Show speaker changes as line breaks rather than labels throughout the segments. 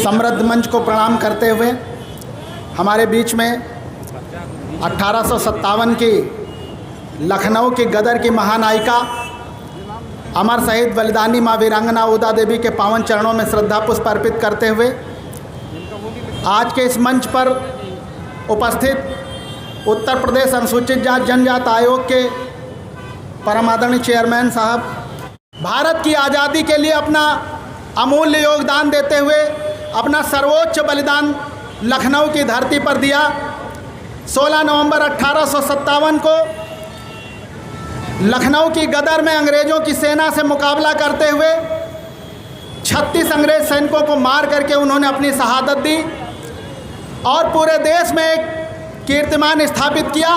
समृद्ध मंच को प्रणाम करते हुए हमारे बीच में 1857 की लखनऊ की गदर की महानायिका अमर शहीद बलिदानी माँ वीरांगना उदा देवी के पावन चरणों में श्रद्धा पुष्प अर्पित करते हुए आज के इस मंच पर उपस्थित उत्तर प्रदेश अनुसूचित जाति जनजाति आयोग के परम आदरणीय चेयरमैन साहब, भारत की आज़ादी के लिए अपना अमूल्य योगदान देते हुए अपना सर्वोच्च बलिदान लखनऊ की धरती पर दिया। 16 नवंबर 1857 को लखनऊ की गदर में अंग्रेज़ों की सेना से मुकाबला करते हुए 36 अंग्रेज़ सैनिकों को मार करके उन्होंने अपनी शहादत दी और पूरे देश में एक कीर्तिमान स्थापित किया।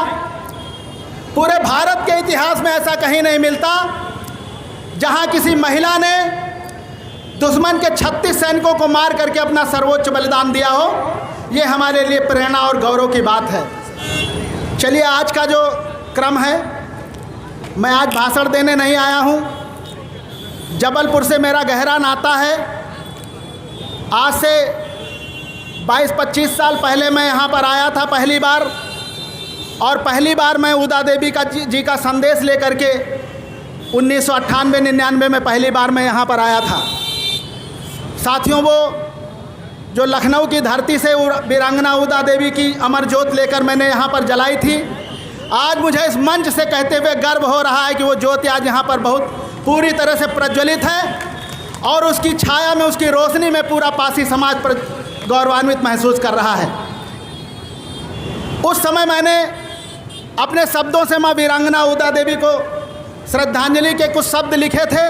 पूरे भारत के इतिहास में ऐसा कहीं नहीं मिलता जहां किसी महिला ने दुश्मन के 36 सैनिकों को मार करके अपना सर्वोच्च बलिदान दिया हो। ये हमारे लिए प्रेरणा और गौरव की बात है। चलिए, आज का जो क्रम है, मैं आज भाषण देने नहीं आया हूँ। जबलपुर से मेरा गहरा नाता है। आज से 22-25 साल पहले मैं यहाँ पर आया था पहली बार, और पहली बार मैं उदा देवी जी का संदेश लेकर के 1998-99 में पहली बार मैं यहाँ पर आया था। साथियों, वो जो लखनऊ की धरती से वीरांगना उदा देवी की अमर ज्योत लेकर मैंने यहाँ पर जलाई थी, आज मुझे इस मंच से कहते हुए गर्व हो रहा है कि वो ज्योति आज यहाँ पर बहुत पूरी तरह से प्रज्वलित है और उसकी छाया में, उसकी रोशनी में पूरा पासी समाज पर गौरवान्वित महसूस कर रहा है। उस समय मैंने अपने शब्दों से माँ वीरांगना उदा देवी को श्रद्धांजलि के कुछ शब्द लिखे थे।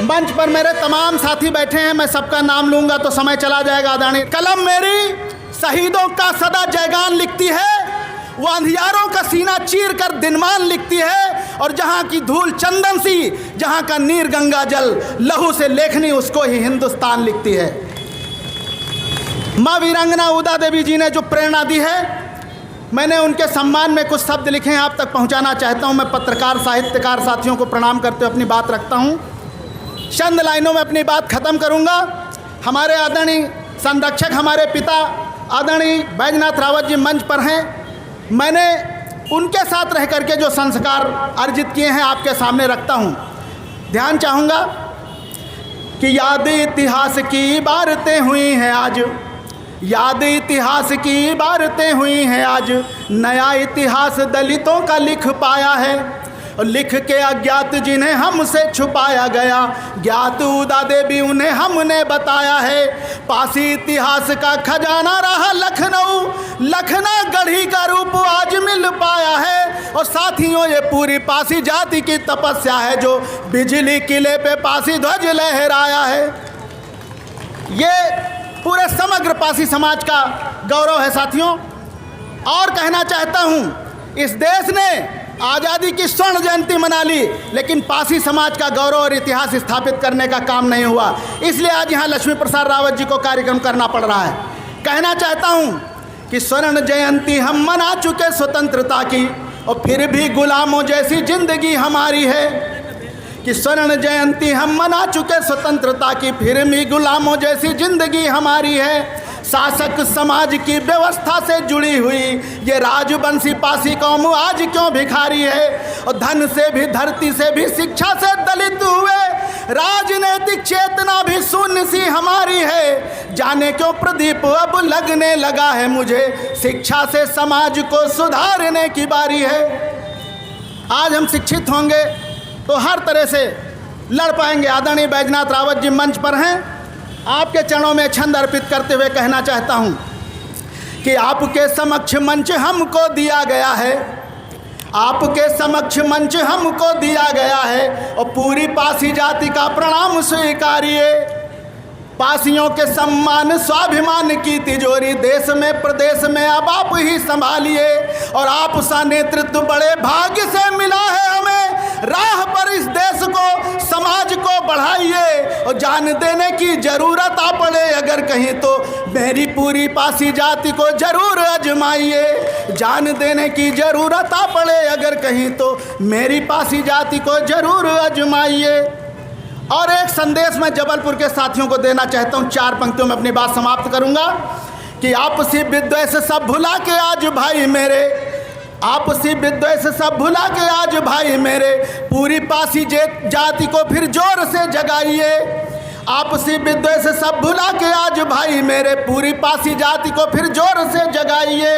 मंच पर मेरे तमाम साथी बैठे हैं, मैं सबका नाम लूँगा तो समय चला जाएगा। आदरणीय कलम मेरी शहीदों का सदा जयगान लिखती है, वो अंधियारों का सीना चीर कर दिनमान लिखती है, और जहाँ की धूल चंदन सी, जहाँ का नीर गंगा जल, लहू से लेखनी उसको ही हिंदुस्तान लिखती है। माँ वीरांगना उदा देवी जी ने जो प्रेरणा दी है, मैंने उनके सम्मान में कुछ शब्द लिखे हैं, आप तक पहुंचाना चाहता हूं। मैं पत्रकार साहित्यकार साथियों को प्रणाम करते हुए अपनी बात रखता हूं। चंद लाइनों में अपनी बात ख़त्म करूंगा। हमारे आदरणीय संरक्षक, हमारे पिता आदरणीय बैजनाथ रावत जी मंच पर हैं। मैंने उनके साथ रह करके जो संस्कार अर्जित किए हैं आपके सामने रखता हूँ। ध्यान चाहूँगा कि याद इतिहास की इबारतें हुई हैं आज, याद इतिहास की इबारतें हुई हैं आज, नया इतिहास दलितों का लिख पाया है, और लिख के अज्ञात जिन्हें हमसे छुपाया गया, ज्ञात उदा देवी उन्हें हमने बताया है। पासी इतिहास का खजाना रहा लखनऊ, लखना गढ़ी का रूप आज मिल पाया है। और साथियों, ये पूरी पासी जाति की तपस्या है जो बिजली किले पे पासी ध्वज लहराया है। ये पूरे समग्र पासी समाज का गौरव है साथियों। और कहना चाहता हूँ, इस देश ने आज़ादी की स्वर्ण जयंती मना ली, लेकिन पासी समाज का गौरव और इतिहास स्थापित करने का काम नहीं हुआ। इसलिए आज यहाँ लक्ष्मी प्रसाद रावत जी को कार्यक्रम करना पड़ रहा है। कहना चाहता हूँ कि स्वर्ण जयंती हम मना चुके स्वतंत्रता की, और फिर भी गुलामों जैसी जिंदगी हमारी है। कि स्वर्ण जयंती हम मना चुके स्वतंत्रता की, फिर भी गुलामों जैसी जिंदगी हमारी है। शासक समाज की व्यवस्था से जुड़ी हुई ये राजवंशी पासी कौम आज क्यों भिखारी है। और धन से भी, धरती से भी, शिक्षा से दलित हुए, राजनीतिक चेतना भी शून्य सी हमारी है। जाने क्यों प्रदीप अब लगने लगा है मुझे, शिक्षा से समाज को सुधारने की बारी है। आज हम शिक्षित होंगे तो हर तरह से लड़ पाएंगे। आदरणीय बैजनाथ रावत जी मंच पर हैं, आपके चरणों में छंद अर्पित करते हुए कहना चाहता हूं कि आपके समक्ष मंच हमको दिया गया है, आपके समक्ष मंच हमको दिया गया है, और पूरी पासी जाति का प्रणाम स्वीकारिए। पासियों के सम्मान स्वाभिमान की तिजोरी देश में प्रदेश में अब आप ही संभालिए, और आप सा नेतृत्व बड़े भाग्य से मिला है हमें। राह पर इस देश को, समाज को बढ़ाइए, और जान देने की जरूरत आ पड़े अगर कहीं तो मेरी पूरी पासी जाति को जरूर आजमाइए। जान देने की जरूरत आ पड़े अगर कहीं तो मेरी पासी जाति को जरूर आजमाइए। और एक संदेश मैं जबलपुर के साथियों को देना चाहता हूं, 4 पंक्तियों में अपनी बात समाप्त करूंगा कि आपसी विद्वेष सब भुला के आज भाई मेरे, आपसी विद्वेष सब भुला के आज भाई मेरे, पूरी पासी जाति को फिर जोर से जगाइए। आपसी विद्वेष सब भुला के आज भाई मेरे, पूरी पासी जाति को फिर जोर से जगाइए।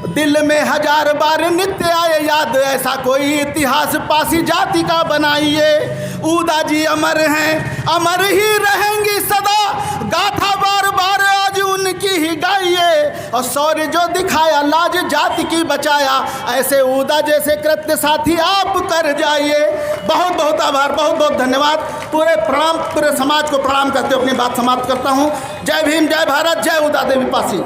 दिल में 1000 बार नित्य आए याद, ऐसा कोई इतिहास पासी जाति का बनाइए। ऊदा जी अमर हैं, अमर ही रहेंगी सदा, गाथा बार बार आज उनकी ही गाइए। और शौर्य जो दिखाया लाज जाति की बचाया, ऐसे ऊदा जैसे कृत्य साथी आप कर जाइए। बहुत बहुत आभार, बहुत बहुत धन्यवाद। पूरे प्रणाम, पूरे समाज को प्रणाम करते हुए अपनी बात समाप्त करता हूँ। जय भीम, जय भारत, जय ऊदा देवी पासी।